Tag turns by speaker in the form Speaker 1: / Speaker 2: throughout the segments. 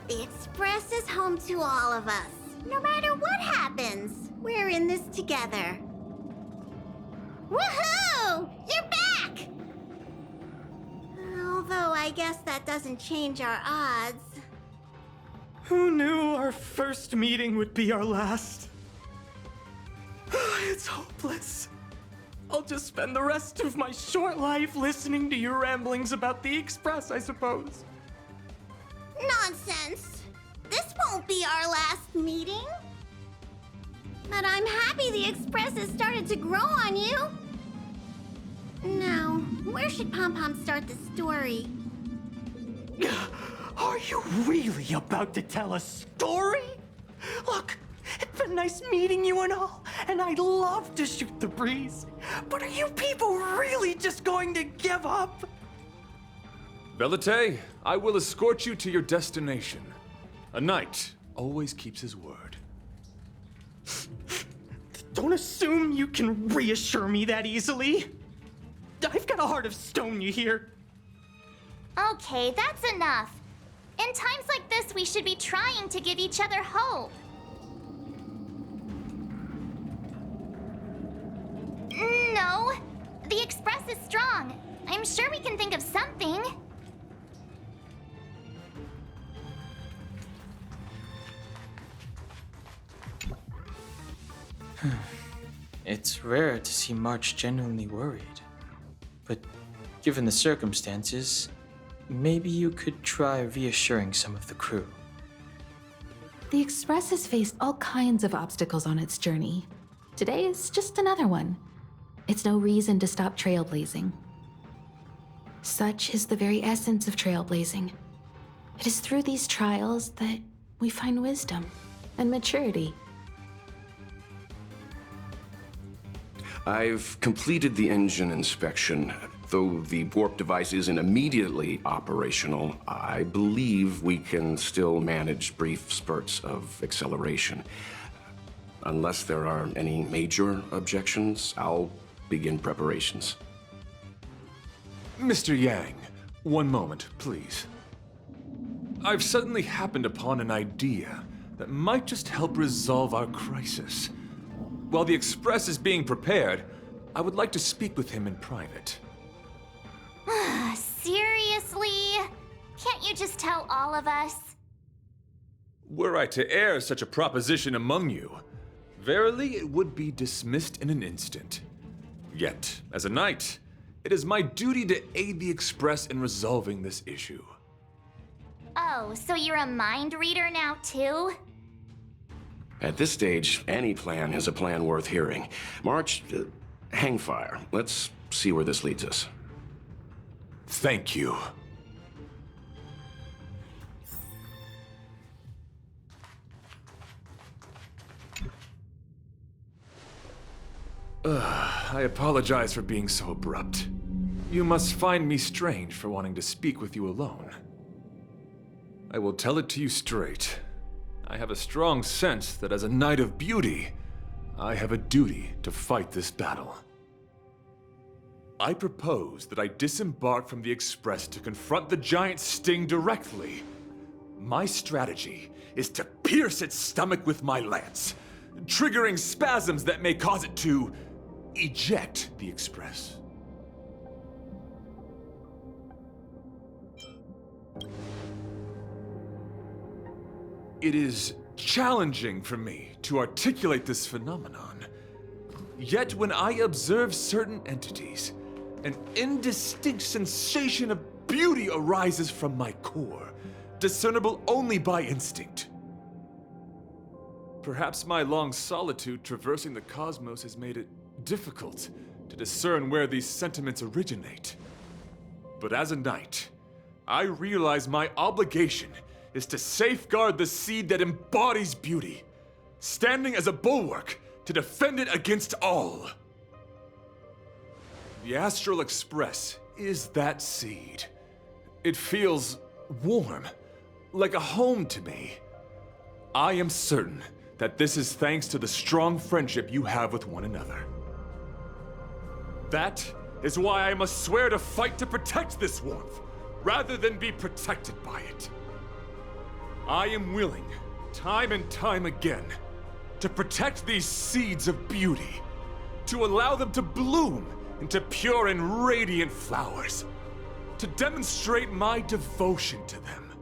Speaker 1: The Express is home to all of us. No matter what happens, we're in this together. Woohoo! You're back! Although I guess that doesn't change our odds.
Speaker 2: Who knew our first meeting would be our last? It's hopeless. I'll just spend the rest of my short life listening to your ramblings about the Express, I suppose.
Speaker 1: Nonsense! This won't be our last meeting. But I'm happy the Express has started to grow on you. Now, where should Pom Pom start the story?
Speaker 2: Are you really about to tell a story? Look, it's been nice meeting you and all, and I'd love to shoot the breeze. But are you people really just going to give up?
Speaker 3: Velite, I will escort you to your destination. A knight always keeps his word.
Speaker 2: Don't assume you can reassure me that easily. I've got a heart of stone, you hear?
Speaker 4: Okay, that's enough. In times like this, we should be trying to give each other hope. No, the Express is strong. I'm sure we can think of something.
Speaker 5: It's rare to see March genuinely worried. But given the circumstances, maybe you could try reassuring some of the crew.
Speaker 6: The Express has faced all kinds of obstacles on its journey. Today is just another one. It's no reason to stop trailblazing. Such is the very essence of trailblazing. It is through these trials that we find wisdom and maturity.
Speaker 7: I've completed the engine inspection. Though the warp device isn't immediately operational, I believe we can still manage brief spurts of acceleration. Unless there are any major objections, I'll begin preparations.
Speaker 3: Mr. Yang, one moment, please. I've suddenly happened upon an idea that might just help resolve our crisis. While the Express is being prepared, I would like to speak with him in private.
Speaker 4: Seriously? Can't you just tell all of us?
Speaker 3: Were I to air such a proposition among you, verily it would be dismissed in an instant. Yet, as a knight, it is my duty to aid the Express in resolving this issue.
Speaker 4: Oh, so you're a mind reader now too?
Speaker 7: At this stage, any plan is a plan worth hearing. March, hang fire. Let's see where this leads us.
Speaker 3: Thank you. I apologize for being so abrupt. You must find me strange for wanting to speak with you alone. I will tell it to you straight. I have a strong sense that as a Knight of Beauty, I have a duty to fight this battle. I propose that I disembark from the Express to confront the giant Sting directly. My strategy is to pierce its stomach with my lance, triggering spasms that may cause it to eject the Express. It is challenging for me to articulate this phenomenon. Yet when I observe certain entities, an indistinct sensation of beauty arises from my core, discernible only by instinct. Perhaps my long solitude traversing the cosmos has made it difficult to discern where these sentiments originate. But as a knight, I realize my obligation is to safeguard the seed that embodies beauty, standing as a bulwark to defend it against all. The Astral Express is that seed. It feels warm, like a home to me. I am certain that this is thanks to the strong friendship you have with one another. That is why I must swear to fight to protect this warmth, rather than be protected by it. I am willing, time and time again, to protect these seeds of beauty, to allow them to bloom into pure and radiant flowers, to demonstrate my devotion to them.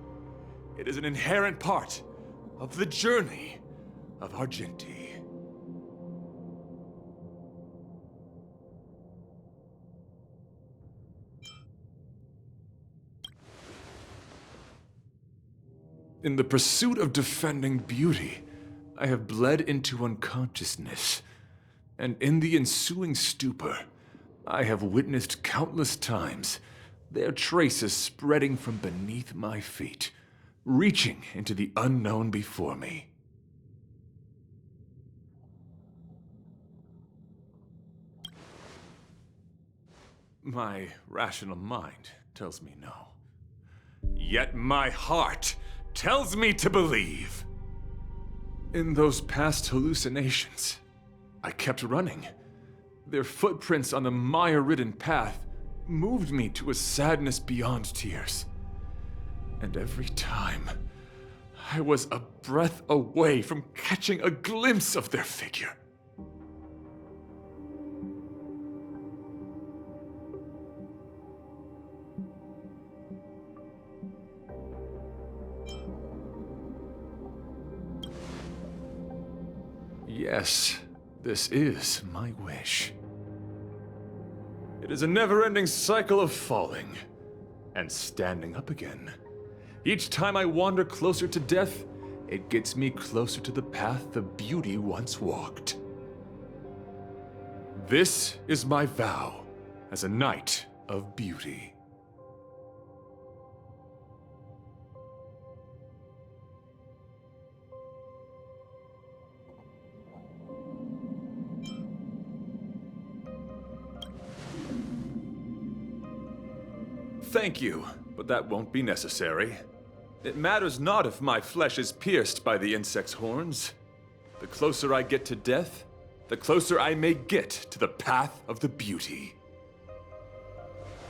Speaker 3: It is an inherent part of the journey of Argenti. In the pursuit of defending beauty, I have bled into unconsciousness, and in the ensuing stupor, I have witnessed countless times their traces spreading from beneath my feet, reaching into the unknown before me. My rational mind tells me no. Yet my heart tells me to believe. In those past hallucinations, I kept running. Their footprints on the mire-ridden path moved me to a sadness beyond tears. And every time, I was a breath away from catching a glimpse of their figure. Yes, this is my wish. It is a never-ending cycle of falling and standing up again. Each time I wander closer to death, it gets me closer to the path the beauty once walked. This is my vow as a knight of beauty. Thank you, but that won't be necessary. It matters not if my flesh is pierced by the insect's horns. The closer I get to death, the closer I may get to the path of the beauty.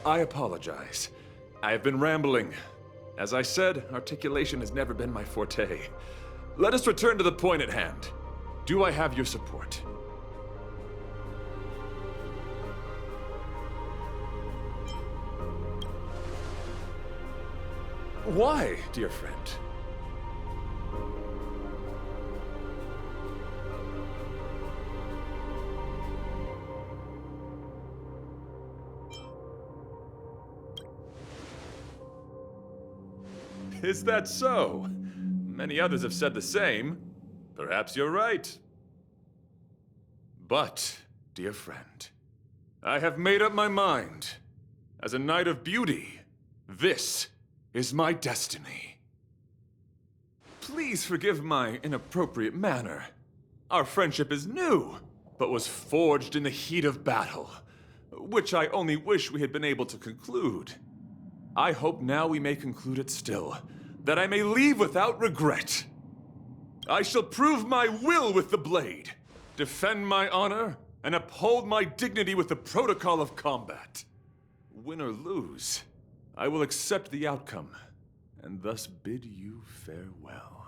Speaker 3: I apologize. I have been rambling. As I said, articulation has never been my forte. Let us return to the point at hand. Do I have your support? Why, dear friend? Is that so? Many others have said the same. Perhaps you're right. But, dear friend, I have made up my mind. As a knight of beauty, this is my destiny. Please forgive my inappropriate manner. Our friendship is new, but was forged in the heat of battle, which I only wish we had been able to conclude. I hope now we may conclude it still, that I may leave without regret. I shall prove my will with the blade, defend my honor, and uphold my dignity with the protocol of combat. Win or lose, I will accept the outcome, and thus bid you farewell.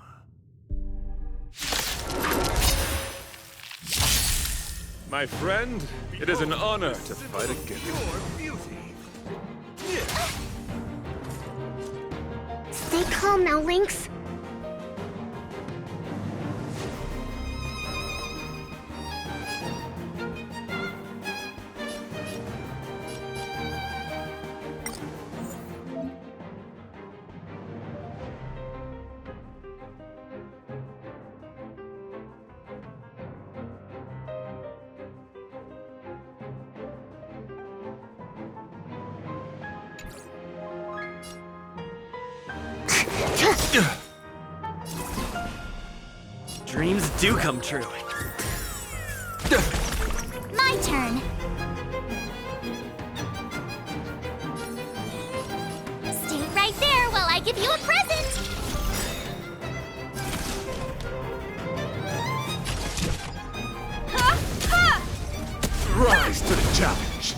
Speaker 3: My friend, it is an honor to fight again.
Speaker 1: Stay calm now, Lynx.
Speaker 2: Dreams do come true.
Speaker 4: My turn. Stay right there while I give you a present. Ha! Ha!
Speaker 3: Rise to the challenge!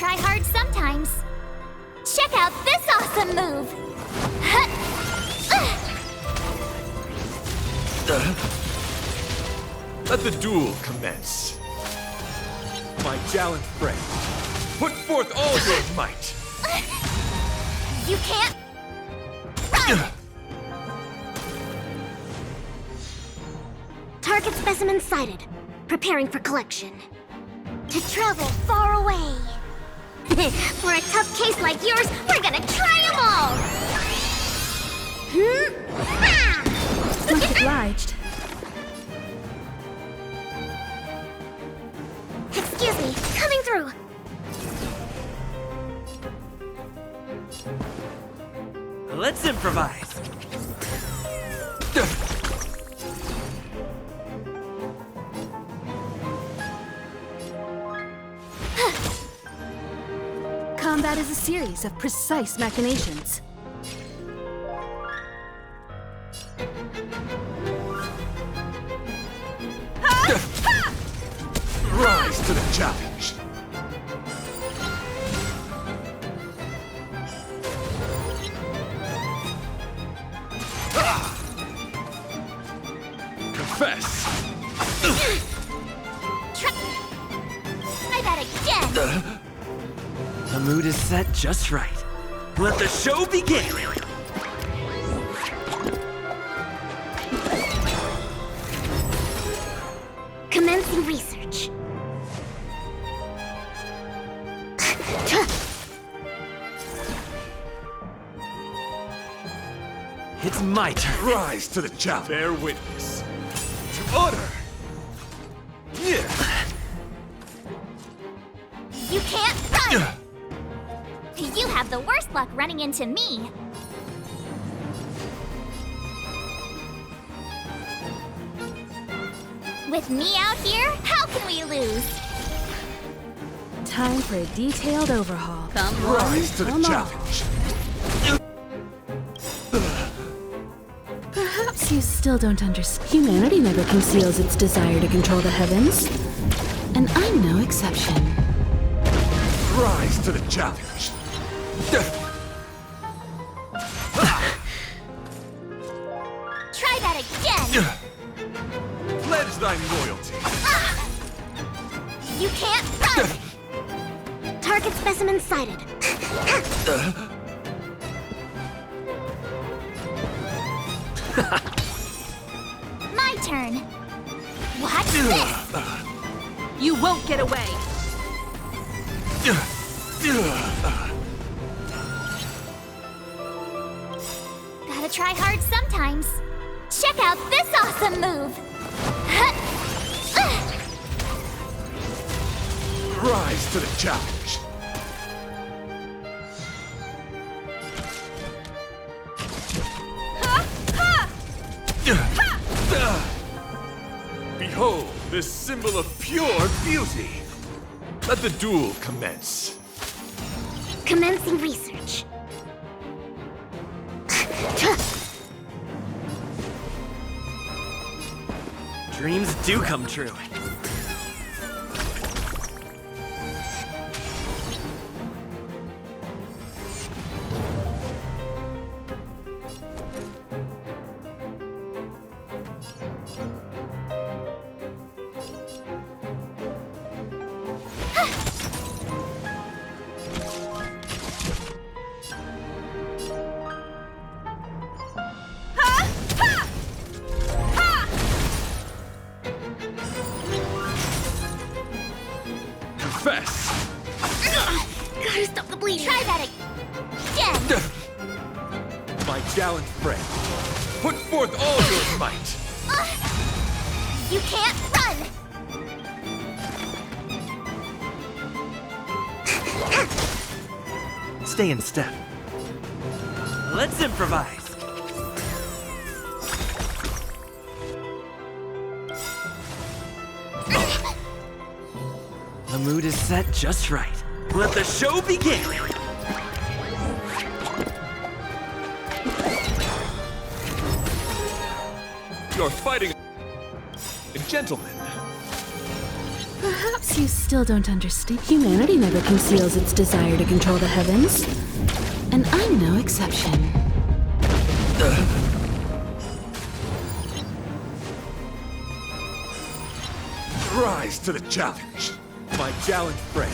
Speaker 4: try hard sometimes. Check out this awesome move!
Speaker 3: Let the duel commence. My gallant friend, put forth all your might.
Speaker 4: You can't run!
Speaker 1: Target specimen sighted. Preparing for collection. To travel far away. For a tough case like yours, we're gonna try them all!
Speaker 6: Much obliged.
Speaker 1: Excuse me, coming through.
Speaker 2: Let's improvise.
Speaker 6: Combat is a series of precise machinations.
Speaker 3: Rise to the challenge. Confess.
Speaker 4: Try that again!
Speaker 2: The mood is set just right. Let the show begin!
Speaker 1: Commencing research.
Speaker 2: It's my turn.
Speaker 3: Rise to the challenge. Bear witness to honor. Yeah.
Speaker 4: You can't run! You have the worst luck running into me. With me out here, how can we lose?
Speaker 6: Time for a detailed overhaul.
Speaker 3: Rise to the challenge.
Speaker 6: Perhaps you still don't understand. Humanity never conceals its desire to control the heavens. And I'm no exception.
Speaker 3: Rise to the challenge.
Speaker 4: Try that again!
Speaker 3: Pledge thy loyalty.
Speaker 4: You can't run!
Speaker 1: Target specimen sighted.
Speaker 4: My turn. Watch this!
Speaker 6: You won't get away!
Speaker 4: Gotta try hard sometimes. Check out this awesome move!
Speaker 3: Rise to the challenge. Behold, this symbol of pure beauty. Let the duel commence.
Speaker 1: Commencing research.
Speaker 2: Dreams do come true.
Speaker 3: Confess.
Speaker 1: Gotta stop the bleeding.
Speaker 4: Try that again!
Speaker 3: My gallant friend, put forth all your might.
Speaker 4: You can't run!
Speaker 2: Stay in step. Let's improvise. The mood is set just right. Let the show begin!
Speaker 3: You're fighting a gentleman.
Speaker 6: Perhaps you still don't understand. Humanity never conceals its desire to control the heavens. And I'm no exception.
Speaker 3: Rise to the challenge, my gallant friend.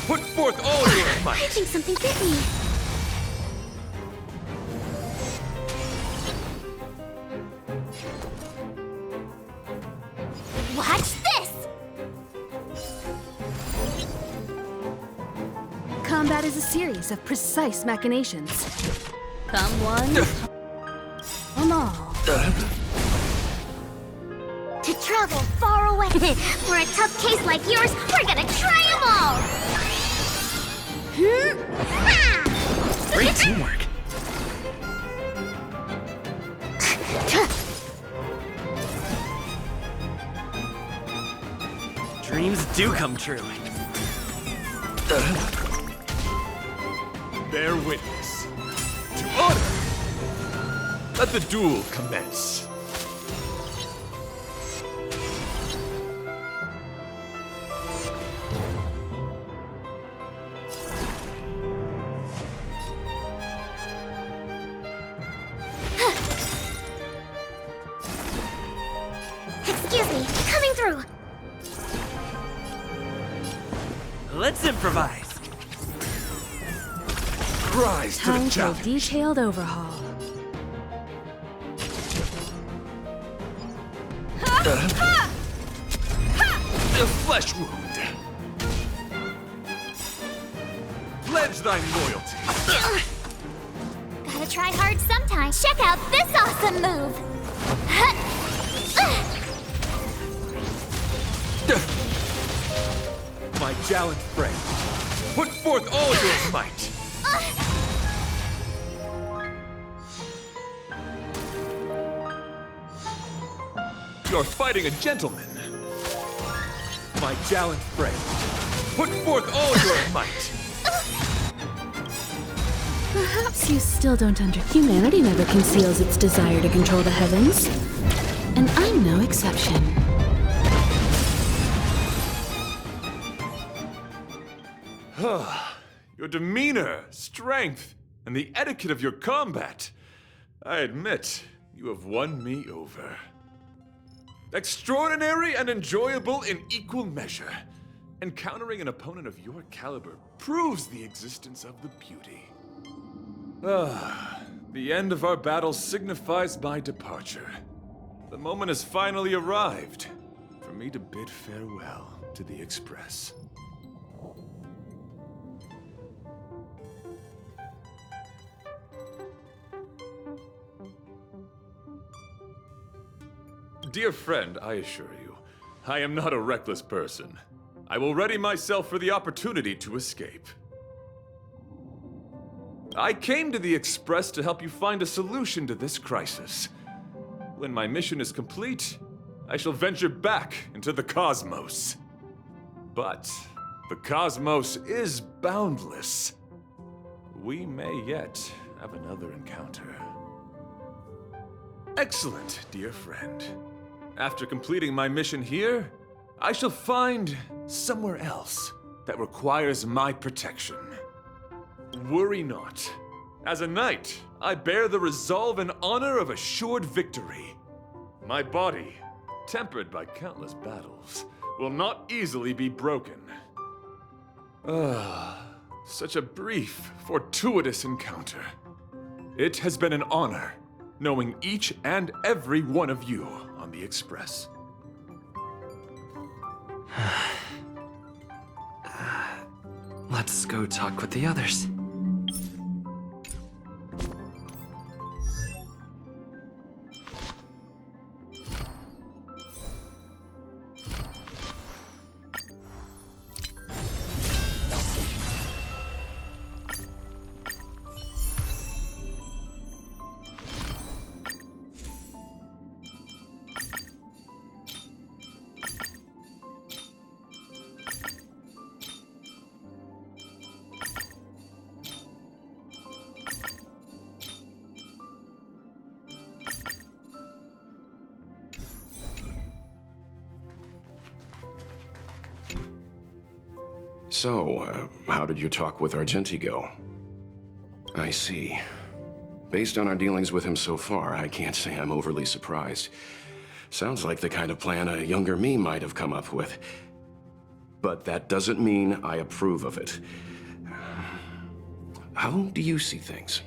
Speaker 3: Put forth all your
Speaker 1: I
Speaker 3: might.
Speaker 1: think something bit me. Watch this!
Speaker 8: Combat is a series of precise machinations. Come one, come all.
Speaker 1: To travel far away. For a tough case like yours, we're gonna try them all!
Speaker 2: Great teamwork. Dreams do come true.
Speaker 3: Bear witness. To honor! Let the duel commence.
Speaker 1: Excuse me, coming through.
Speaker 2: Let's improvise.
Speaker 3: Rise to the
Speaker 8: Time for a
Speaker 3: challenge.
Speaker 8: detailed overhaul.
Speaker 3: A flesh wound. Pledge thy loyalty.
Speaker 4: Gotta try hard sometimes. Check out this awesome move.
Speaker 3: My gallant friend. Put forth all your might. You're fighting a gentleman. My gallant friend. Put forth all your might.
Speaker 6: Perhaps you still don't Humanity never conceals its desire to control the heavens. And I'm no exception.
Speaker 3: Your demeanor, strength, and the etiquette of your combat. I admit, you have won me over. Extraordinary and enjoyable in equal measure. Encountering an opponent of your caliber proves the existence of the beauty. The end of our battle signifies my departure. The moment has finally arrived for me to bid farewell to the Express. Dear friend, I assure you, I am not a reckless person. I will ready myself for the opportunity to escape. I came to the Express to help you find a solution to this crisis. When my mission is complete, I shall venture back into the cosmos. But the cosmos is boundless. We may yet have another encounter. Excellent, dear friend. After completing my mission here, I shall find somewhere else that requires my protection. Worry not. As a knight, I bear the resolve and honor of assured victory. My body, tempered by countless battles, will not easily be broken. Such a brief, fortuitous encounter. It has been an honor knowing each and every one of you on the Express.
Speaker 2: Let's go talk with the others.
Speaker 7: So, how did your talk with Argenti go? I see. Based on our dealings with him so far, I can't say I'm overly surprised. Sounds like the kind of plan a younger me might have come up with. But that doesn't mean I approve of it. How do you see things?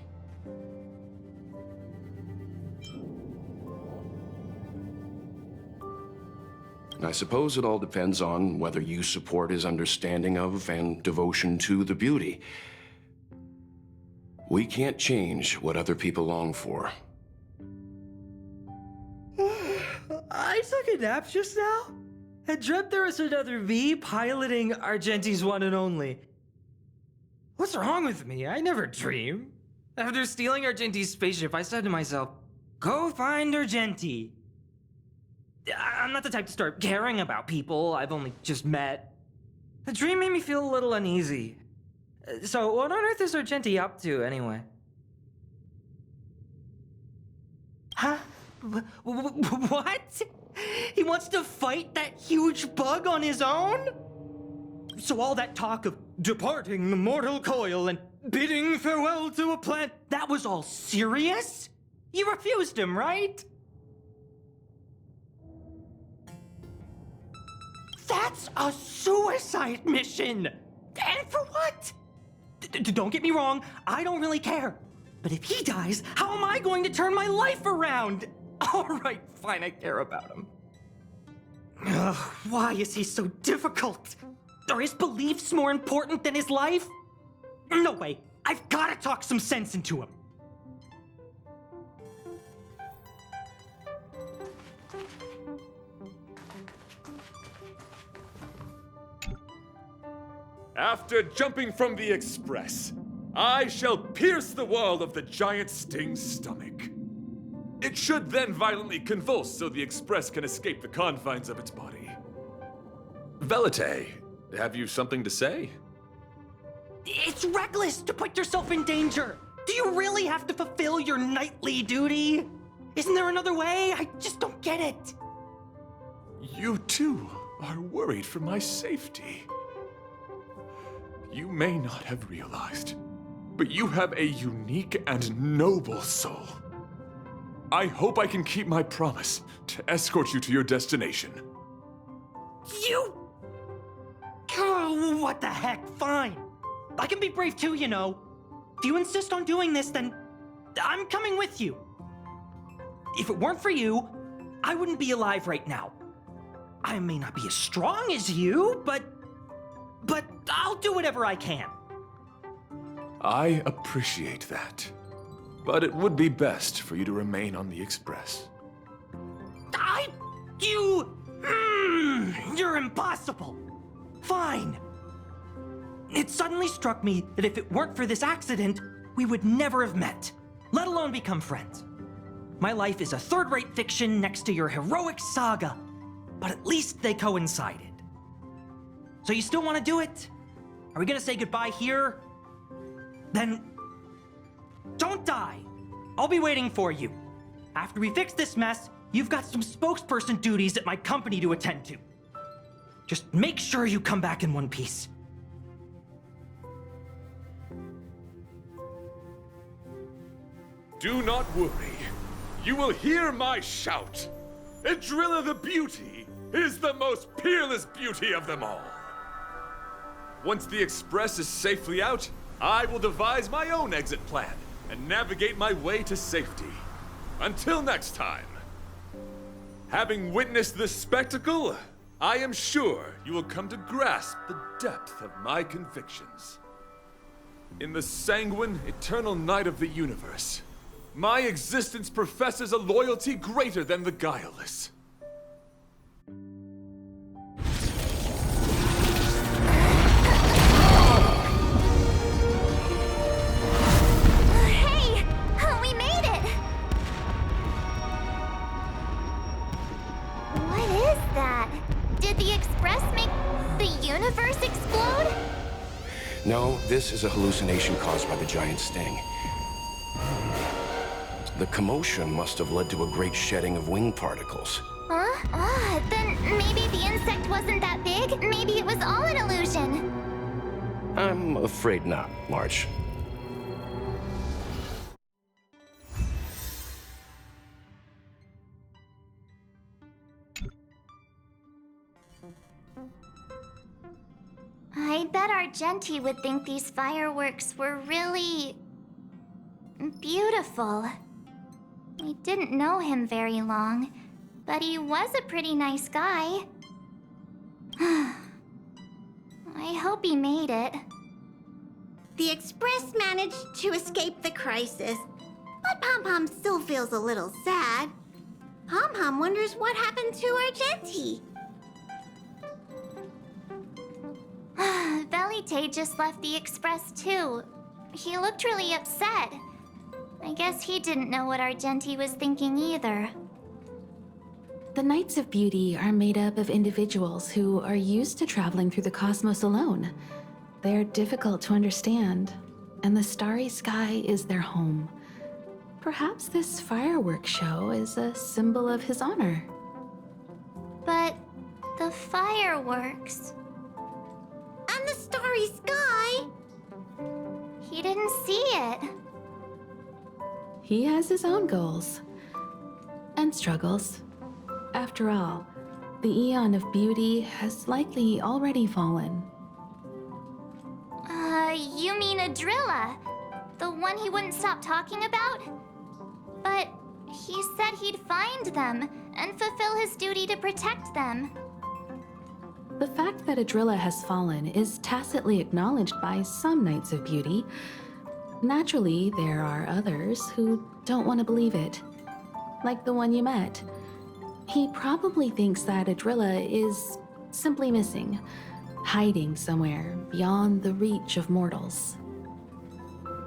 Speaker 7: I suppose it all depends on whether you support his understanding of and devotion to the beauty. We can't change what other people long for.
Speaker 2: I took a nap just now and dreamt there was another me piloting Argenti's one and only. What's wrong with me? I never dream. After stealing Argenti's spaceship, I said to myself, go find Argenti. I'm not the type to start caring about people I've only just met. The dream made me feel a little uneasy. So what on earth is Argenti up to, anyway? Huh? What? He wants to fight that huge bug on his own? So all that talk of departing the mortal coil and bidding farewell to a plant, that was all serious? You refused him, right? That's a suicide mission! And for what? Don't get me wrong, I don't really care. But if he dies, how am I going to turn my life around? Alright, fine, I care about him. Ugh, why is he so difficult? Are his beliefs more important than his life? No way, I've gotta talk some sense into him.
Speaker 3: After jumping from the Express, I shall pierce the wall of the giant sting's stomach. It should then violently convulse so the Express can escape the confines of its body. Velite, have you something to say?
Speaker 2: It's reckless to put yourself in danger. Do you really have to fulfill your nightly duty? Isn't there another way? I just don't get it.
Speaker 3: You too are worried for my safety. You may not have realized, but you have a unique and noble soul. I hope I can keep my promise to escort you to your destination.
Speaker 2: You... Oh, what the heck, fine. I can be brave too, you know. If you insist on doing this, then I'm coming with you. If it weren't for you, I wouldn't be alive right now. I may not be as strong as you, but I'll do whatever I can.
Speaker 3: I appreciate that, but it would be best for you to remain on the Express.
Speaker 2: You're impossible. Fine. It suddenly struck me that if it weren't for this accident, we would never have met, let alone become friends. My life is a third-rate fiction next to your heroic saga, but at least they coincided. So you still want to do it? Are we gonna say goodbye here? Then don't die. I'll be waiting for you. After we fix this mess, you've got some spokesperson duties at my company to attend to. Just make sure you come back in one piece.
Speaker 3: Do not worry. You will hear my shout. Adrilla the Beauty is the most peerless beauty of them all. Once the Express is safely out, I will devise my own exit plan and navigate my way to safety. Until next time. Having witnessed this spectacle, I am sure you will come to grasp the depth of my convictions. In the sanguine, eternal night of the universe, my existence professes a loyalty greater than the guileless.
Speaker 4: Hey! We made it! What is that? Did the Express make the universe explode?
Speaker 7: No, this is a hallucination caused by the giant sting. The commotion must have led to a great shedding of wing particles.
Speaker 4: Huh? Then maybe the insect wasn't that big. Maybe it was all an illusion.
Speaker 7: I'm afraid not, March.
Speaker 4: I bet Argenti would think these fireworks were really beautiful. We didn't know him very long, but he was a pretty nice guy. I hope he made it.
Speaker 9: The Express managed to escape the crisis, but Pom Pom still feels a little sad. Pom Pom wonders what happened to Argenti.
Speaker 4: Velite just left the Express too. He looked really upset. I guess he didn't know what Argenti was thinking either.
Speaker 6: The Knights of Beauty are made up of individuals who are used to traveling through the cosmos alone. They're difficult to understand, and the starry sky is their home. Perhaps this fireworks show is a symbol of his honor.
Speaker 4: But the fireworks...
Speaker 9: And the starry sky!
Speaker 4: He didn't see it.
Speaker 6: He has his own goals and struggles. After all, the Eon of Beauty has likely already fallen.
Speaker 4: You mean Adrilla? The one he wouldn't stop talking about? But he said he'd find them and fulfill his duty to protect them.
Speaker 6: The fact that Adrilla has fallen is tacitly acknowledged by some Knights of Beauty. Naturally, there are others who don't want to believe it. Like the one you met. He probably thinks that Adrilla is simply missing, hiding somewhere beyond the reach of mortals.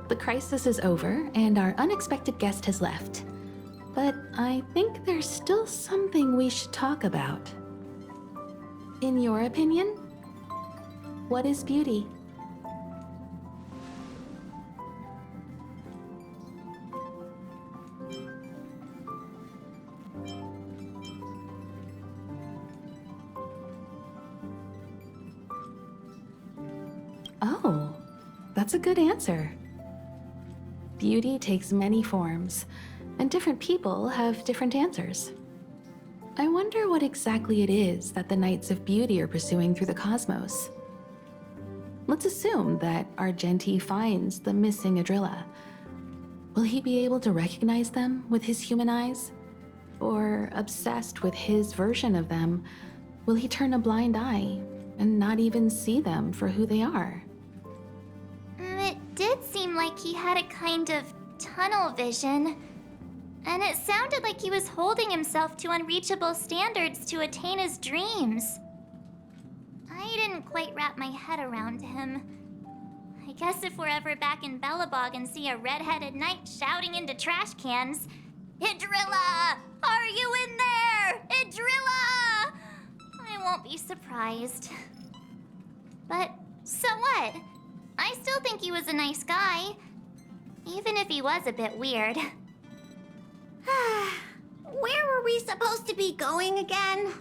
Speaker 6: The crisis is over, and our unexpected guest has left. But I think there's still something we should talk about. In your opinion, what is beauty? Oh, that's a good answer. Beauty takes many forms, and different people have different answers. I wonder what exactly it is that the Knights of Beauty are pursuing through the cosmos. Let's assume that Argenti finds the missing Adrilla. Will he be able to recognize them with his human eyes? Or, obsessed with his version of them, will he turn a blind eye and not even see them for who they are?
Speaker 4: It did seem like he had a kind of tunnel vision. And it sounded like he was holding himself to unreachable standards to attain his dreams. I didn't quite wrap my head around him. I guess if we're ever back in Belobog and see a red-headed knight shouting into trash cans, "Idrilla! Are you in there? Idrilla!" I won't be surprised. But so what? I still think he was a nice guy, even if he was a bit weird.
Speaker 9: Where were we supposed to be going again?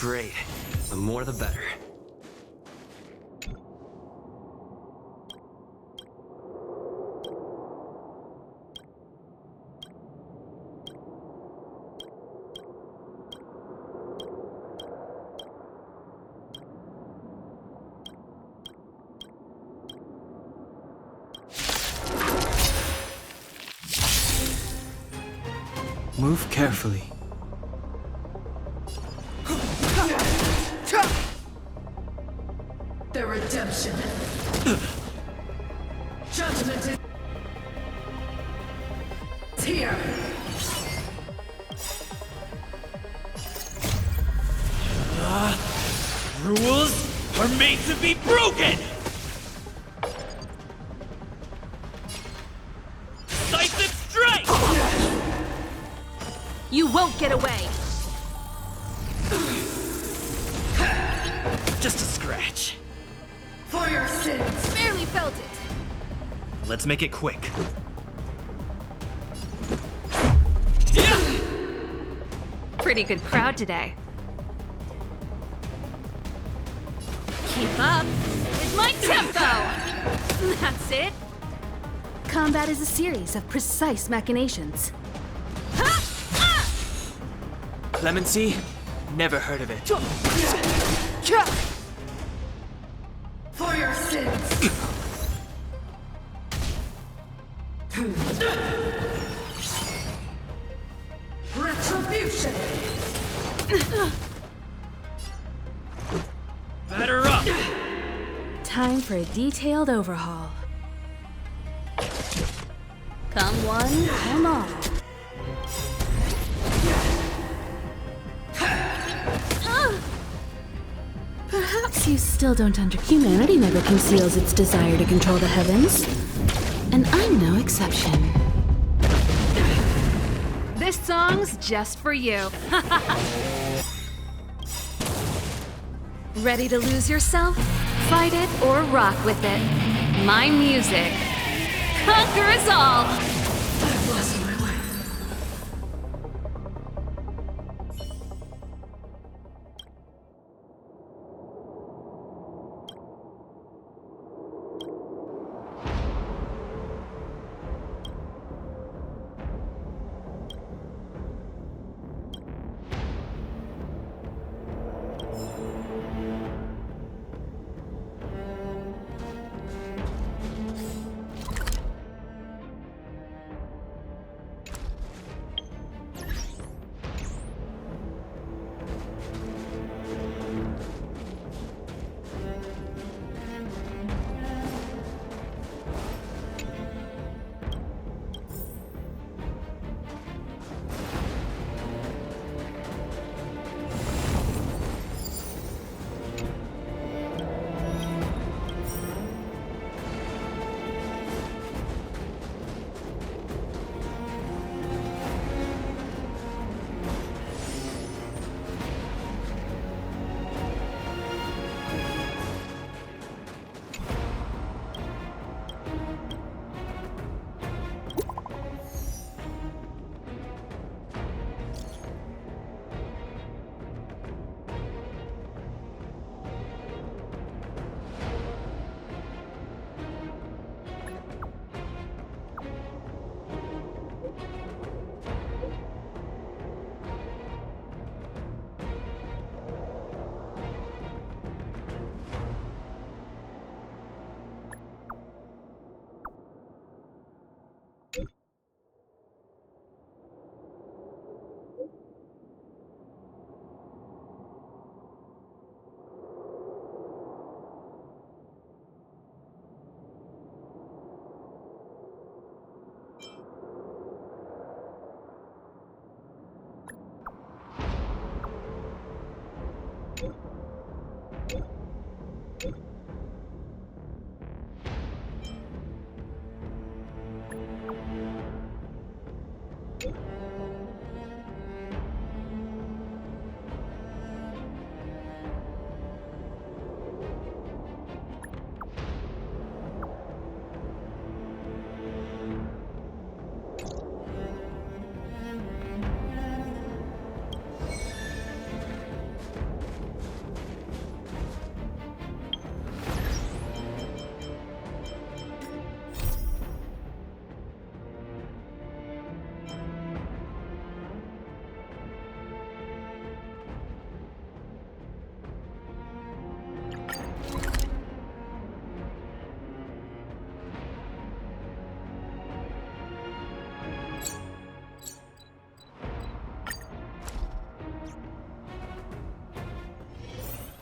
Speaker 2: Great. The more the better.
Speaker 5: Move carefully.
Speaker 10: The redemption. Judgment is here.
Speaker 2: Rules are made to be broken! Decisive strike!
Speaker 8: You won't get away!
Speaker 2: Just a scratch.
Speaker 10: For your sins.
Speaker 8: Barely felt it.
Speaker 2: Let's make it quick.
Speaker 8: Pretty good crowd today. Keep up with my tempo! That's it. Combat is a series of precise machinations.
Speaker 5: Clemency? Never heard of it.
Speaker 10: For your sins. Retribution.
Speaker 2: Batter up!
Speaker 8: Time for a detailed overhaul. Come one, come all. Perhaps you still don't Humanity never conceals its desire to control the heavens. And I'm no exception. This song's just for you. Ready to lose yourself? Fight it or rock with it. My music. Conquer us all!
Speaker 10: I've lost my way.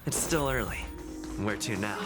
Speaker 2: It's still early. Where to now?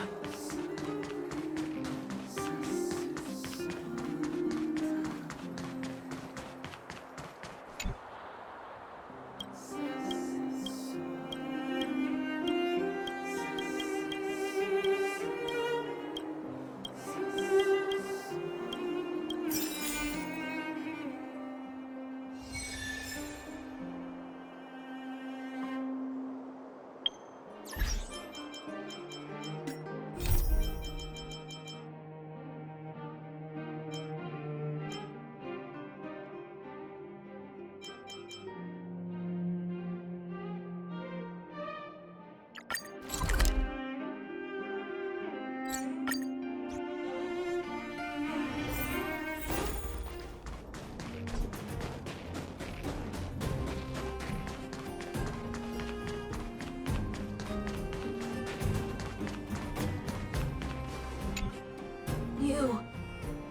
Speaker 8: You,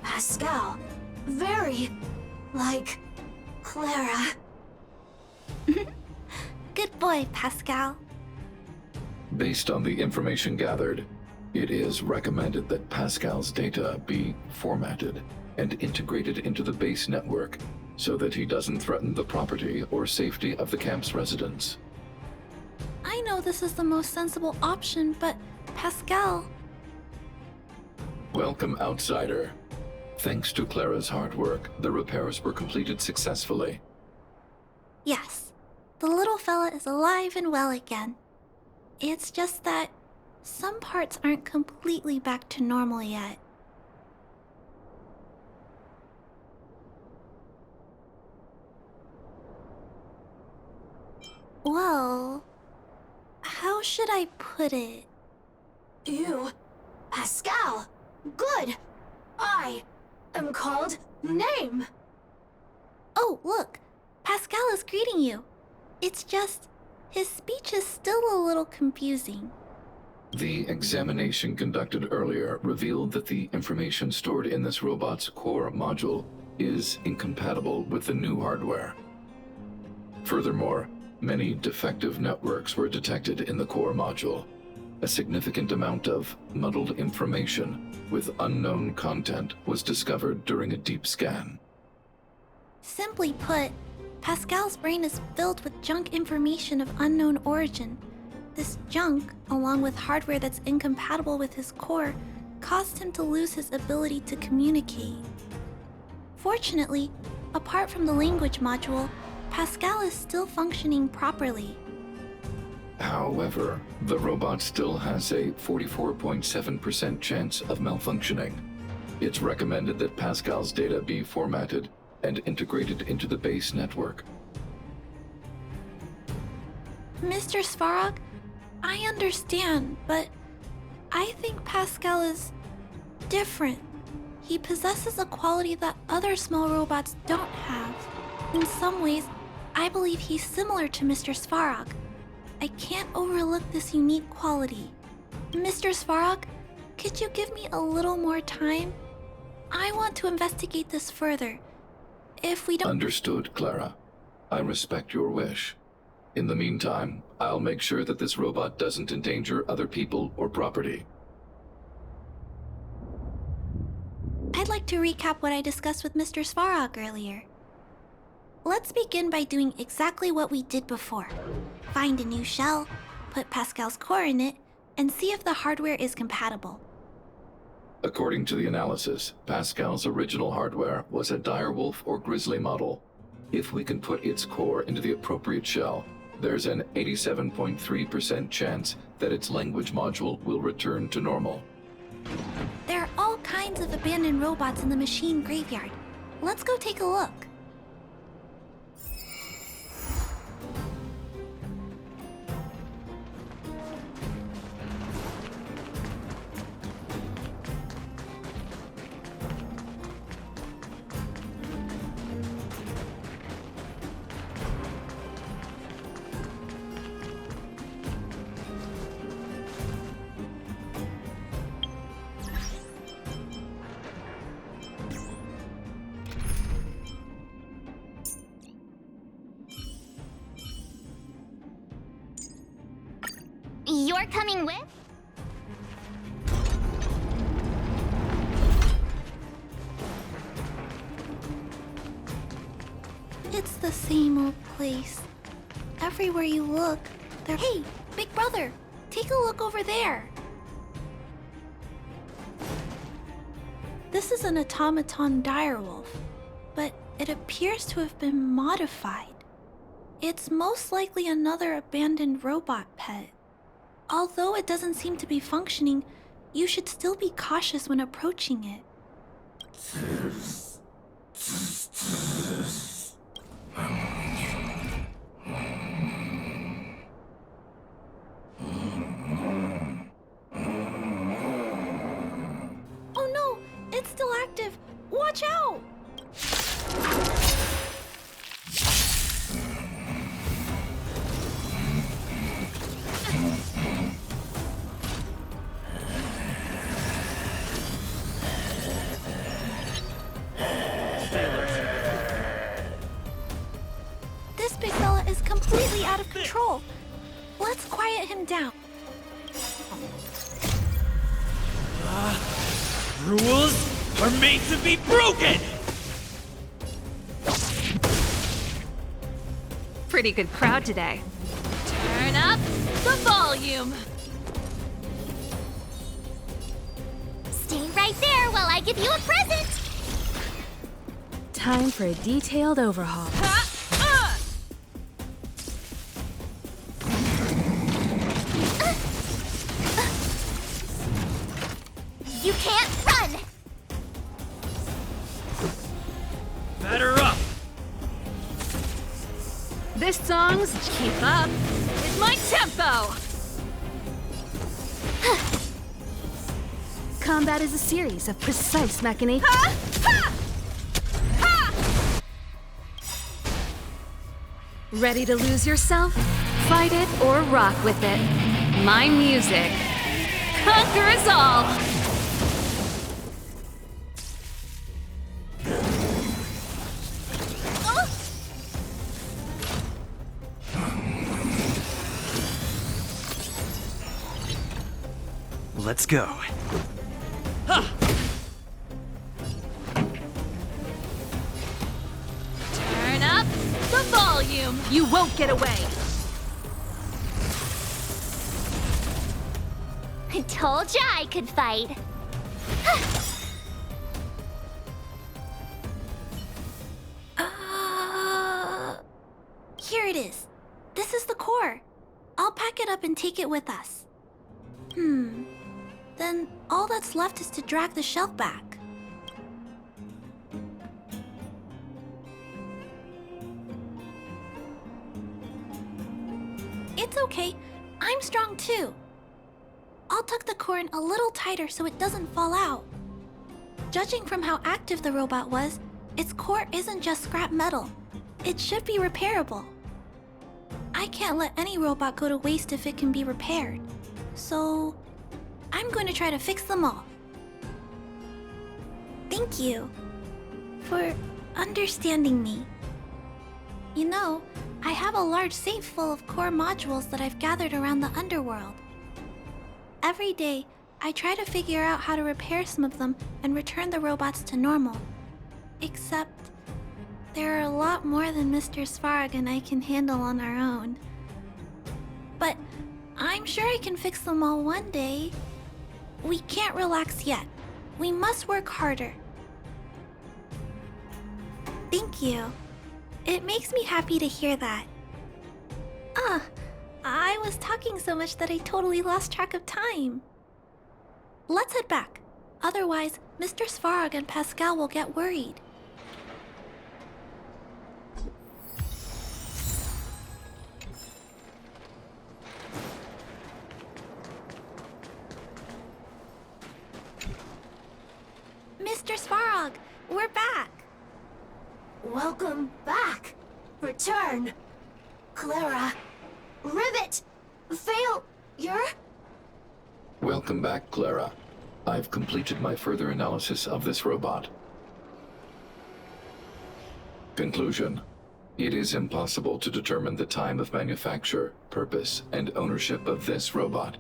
Speaker 8: Pascal, very like Clara.
Speaker 4: Good boy, Pascal.
Speaker 11: Based on the information gathered, it is recommended that Pascal's data be formatted and integrated into the base network so that he doesn't threaten the property or safety of the camp's residents.
Speaker 4: I know this is the most sensible option, but Pascal...
Speaker 11: Welcome, outsider. Thanks to Clara's hard work, the repairs were completed successfully.
Speaker 4: Yes, the little fella is alive and well again. It's just that some parts aren't completely back to normal yet. Well, how should I put it?
Speaker 8: You, Pascal, good. I am called name.
Speaker 4: Oh, look, Pascal is greeting you. It's just, his speech is still a little confusing.
Speaker 11: The examination conducted earlier revealed that the information stored in this robot's core module is incompatible with the new hardware. Furthermore, many defective networks were detected in the core module. A significant amount of muddled information with unknown content was discovered during a deep scan.
Speaker 4: Simply put, Pascal's brain is filled with junk information of unknown origin. This junk, along with hardware that's incompatible with his core, caused him to lose his ability to communicate. Fortunately, apart from the language module, Pascal is still functioning properly.
Speaker 11: However, the robot still has a 44.7% chance of malfunctioning. It's recommended that Pascal's data be formatted and integrated into the base network.
Speaker 4: Mr. Svarog, I understand, but I think Pascal is different. He possesses a quality that other small robots don't have. In some ways, I believe he's similar to Mr. Svarog. I can't overlook this unique quality. Mr. Svarog, could you give me a little more time? I want to investigate this further. If we don't...
Speaker 11: Understood, Clara. I respect your wish. In the meantime, I'll make sure that this robot doesn't endanger other people or property.
Speaker 4: I'd like to recap what I discussed with Mr. Svarog earlier. Let's begin by doing exactly what we did before. Find a new shell, put Pascal's core in it, and see if the hardware is compatible.
Speaker 11: According to the analysis, Pascal's original hardware was a direwolf or grizzly model. If we can put its core into the appropriate shell, there's an 87.3% chance that its language module will return to normal.
Speaker 4: There are all kinds of abandoned robots in the machine graveyard. Let's go take a look. You're coming with?
Speaker 12: It's the same old place. Everywhere you look, there. Hey, big brother, take a look over there. This is an automaton direwolf, but it appears to have been modified. It's most likely another abandoned robot pet. Although it doesn't seem to be functioning, you should still be cautious when approaching it. Oh no, it's still active. Watch out! This big fella is completely out of control. Let's quiet him down.
Speaker 2: Rules are made to be broken!
Speaker 8: Pretty good crowd today. Turn up the volume.
Speaker 4: Stay right there while I give you a present!
Speaker 8: Time for a detailed overhaul.
Speaker 4: You can't run!
Speaker 2: Batter up!
Speaker 8: This song's Keep Up with My Tempo! Combat is a series of precise machinations. Ready to lose yourself? Fight it or rock with it. My music conquers all!
Speaker 2: Let's go.
Speaker 8: Turn up the volume! You won't get away!
Speaker 4: I told ya I could fight.
Speaker 12: Here it is. This is the core. I'll pack it up and take it with us. Then all that's left is to drag the shelf back. It's okay. I'm strong too. I'll tuck the core in a little tighter so it doesn't fall out. Judging from how active the robot was, its core isn't just scrap metal. It should be repairable. I can't let any robot go to waste if it can be repaired. So, I'm going to try to fix them all. Thank you for understanding me. You know, I have a large safe full of core modules that I've gathered around the underworld. Every day, I try to figure out how to repair some of them and return the robots to normal. Except, there are a lot more than Mr. Svarog and I can handle on our own. But I'm sure I can fix them all one day. We can't relax yet. We must work harder. Thank you. It makes me happy to hear that. I was talking so much that I totally lost track of time. Let's head back. Otherwise, Mr. Svarog and Pascal will get worried. Mr. Svarog, we're back.
Speaker 1: Welcome back. Return. Clara. Rivet. Failure.
Speaker 11: Welcome back, Clara. I've completed my further analysis of this robot. Conclusion. It is impossible to determine the time of manufacture, purpose, and ownership of this robot.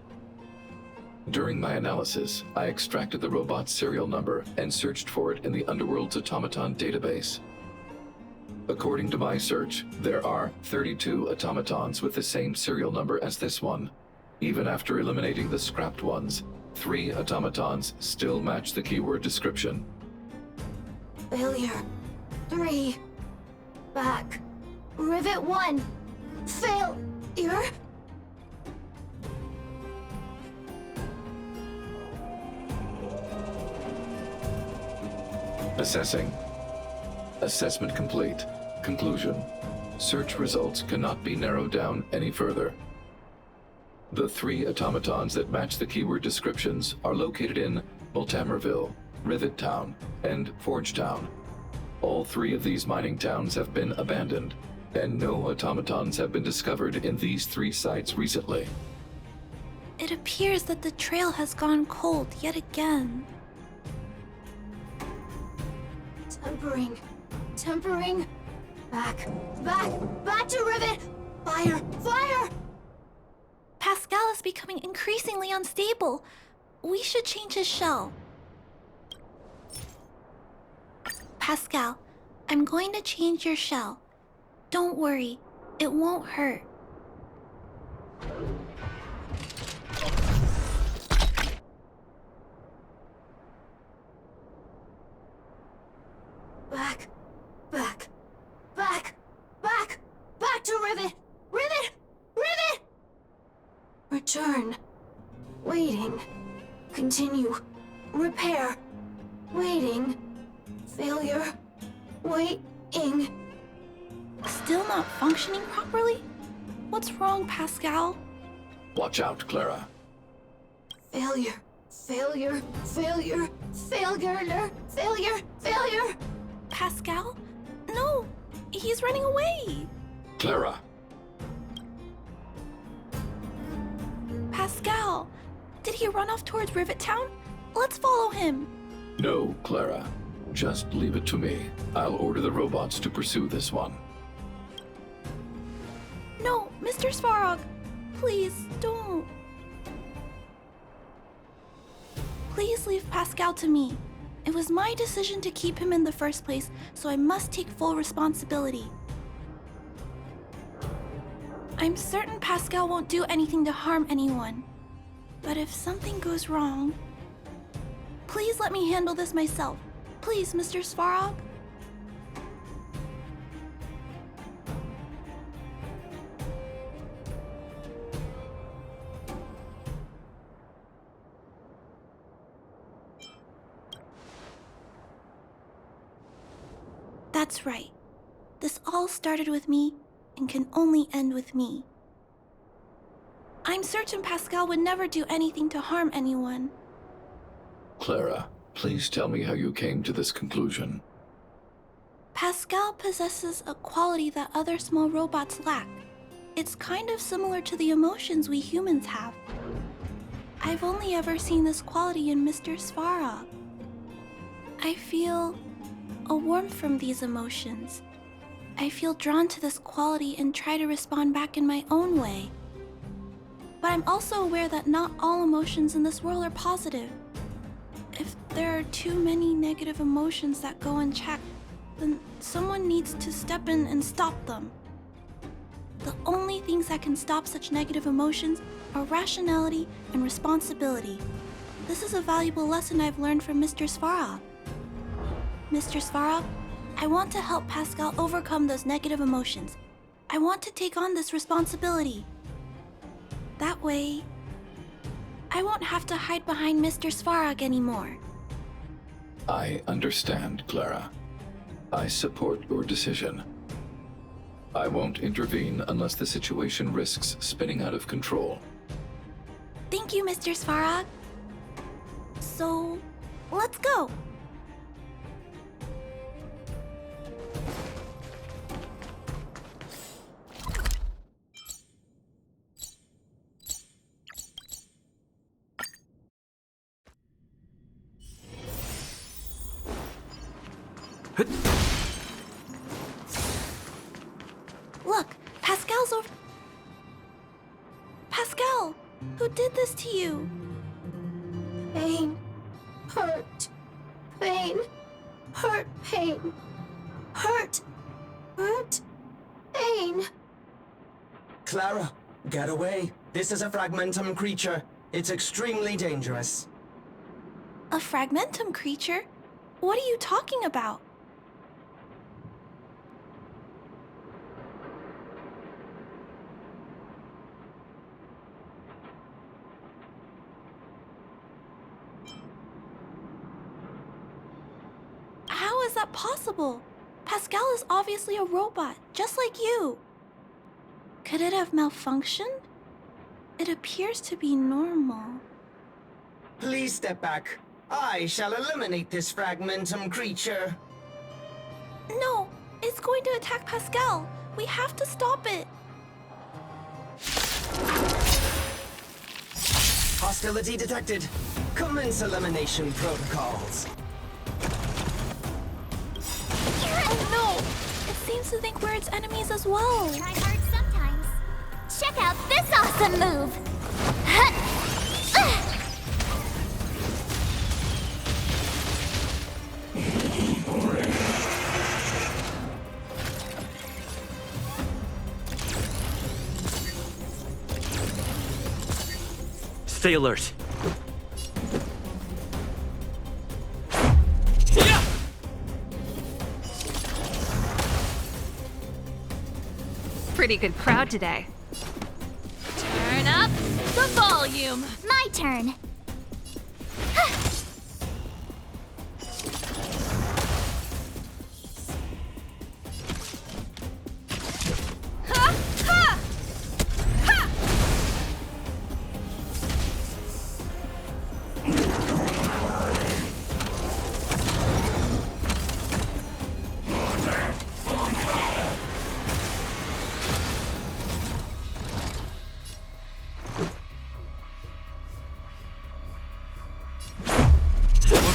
Speaker 11: During my analysis, I extracted the robot's serial number and searched for it in the Underworld's automaton database. According to my search, there are 32 automatons with the same serial number as this one. Even after eliminating the scrapped ones, 3 automatons still match the keyword description.
Speaker 12: Failure. 3. Back. Rivet 1. Failure.
Speaker 11: Assessing. Assessment complete. Conclusion. Search results cannot be narrowed down any further. The 3 automatons that match the keyword descriptions are located in Multamerville, Rivet Town, and Forge Town. All 3 of these mining towns have been abandoned, and no automatons have been discovered in these 3 sites recently.
Speaker 12: It appears that the trail has gone cold yet again. Tempering. Back to Rivet! Fire! Pascal is becoming increasingly unstable. We should change his shell. Pascal, I'm going to change your shell. Don't worry, it won't hurt. Back to Rivet! Return. Waiting. Continue. Repair. Waiting. Failure. Waiting. Still not functioning properly? What's wrong, Pascal?
Speaker 11: Watch out, Clara.
Speaker 12: Failure. Pascal? No! He's running away!
Speaker 11: Clara!
Speaker 12: Pascal! Did he run off towards Rivet Town? Let's follow him!
Speaker 11: No, Clara. Just leave it to me. I'll order the robots to pursue this one.
Speaker 12: No, Mr. Svarog! Please, don't. Please leave Pascal to me. It was my decision to keep him in the first place, so I must take full responsibility. I'm certain Pascal won't do anything to harm anyone. But if something goes wrong... Please let me handle this myself. Please, Mr. Svarog? That's right. This all started with me and can only end with me. I'm certain Pascal would never do anything to harm anyone.
Speaker 11: Clara, please tell me how you came to this conclusion.
Speaker 12: Pascal possesses a quality that other small robots lack. It's kind of similar to the emotions we humans have. I've only ever seen this quality in Mr. Svarog. I feel a warmth from these emotions. I feel drawn to this quality and try to respond back in my own way. But I'm also aware that not all emotions in this world are positive. If there are too many negative emotions that go unchecked, then someone needs to step in and stop them. The only things that can stop such negative emotions are rationality and responsibility. This is a valuable lesson I've learned from Mr. Svarog. Mr. Svarog, I want to help Pascal overcome those negative emotions. I want to take on this responsibility. That way, I won't have to hide behind Mr. Svarog anymore.
Speaker 11: I understand, Clara. I support your decision. I won't intervene unless the situation risks spinning out of control.
Speaker 12: Thank you, Mr. Svarog. So, let's go. Look, Pascal's over... Pascal! Who did this to you? Pain. Hurt. Pain. Hurt. Pain. Hurt. Hurt. Pain.
Speaker 13: Clara, get away. This is a fragmentum creature. It's extremely dangerous.
Speaker 12: A fragmentum creature? What are you talking about? How is that possible? Pascal is obviously a robot, just like you. Could it have malfunctioned? It appears to be normal.
Speaker 13: Please step back. I shall eliminate this fragmentum creature.
Speaker 12: No, it's going to attack Pascal. We have to stop it.
Speaker 13: Hostility detected. Commence elimination protocols.
Speaker 12: Oh no! It seems to think we're its enemies as well.
Speaker 1: Try hard sometimes. Check out this awesome move!
Speaker 2: Stay alert.
Speaker 8: Pretty good crowd today. Turn up the volume.
Speaker 1: My turn.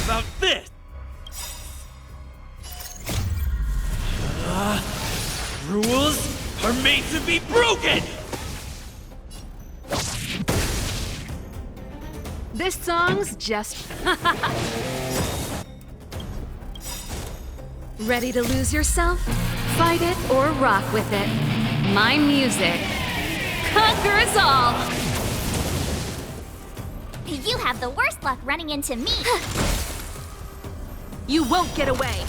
Speaker 2: About this! Rules are made to be broken!
Speaker 8: This song's just... Ready to lose yourself? Fight it or rock with it. My music conquers all!
Speaker 1: You have the worst luck running into me.
Speaker 8: You won't get away!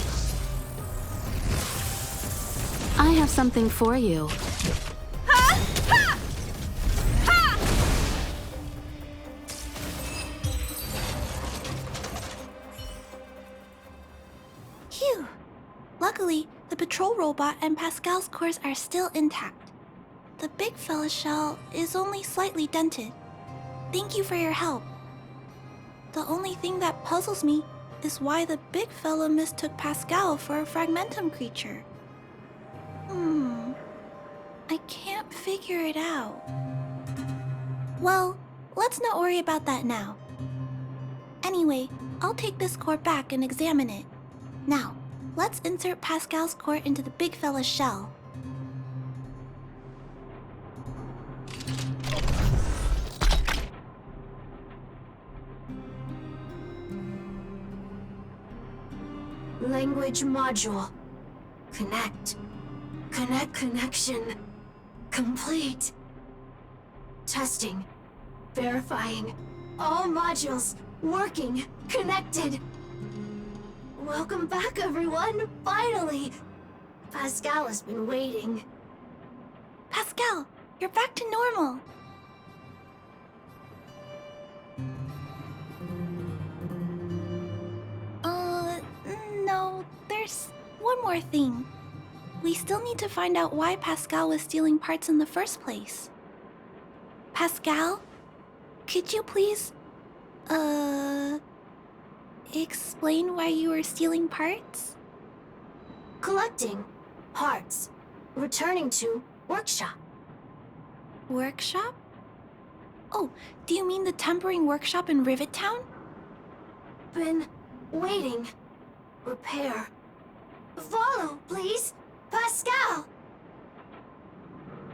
Speaker 6: I have something for you.
Speaker 12: Phew. Luckily, the patrol robot and Pascal's cores are still intact. The big fella shell is only slightly dented. Thank you for your help. The only thing that puzzles me is why the big fella mistook Pascal for a fragmentum creature. I can't figure it out. Well, let's not worry about that now. Anyway, I'll take this core back and examine it. Now, let's insert Pascal's core into the big fella's shell.
Speaker 14: Language module. Connect. Connection. Complete. Testing. Verifying. All modules working. Connected. Welcome back, everyone. Finally. Pascal has been waiting.
Speaker 12: Pascal, you're back to normal. No, there's one more thing. We still need to find out why Pascal was stealing parts in the first place. Pascal, could you please, explain why you were stealing parts?
Speaker 14: Collecting. Parts. Returning to workshop.
Speaker 12: Workshop? Oh, do you mean the tempering workshop in Rivet Town?
Speaker 14: Been waiting. Repair. Follow, please. Pascal!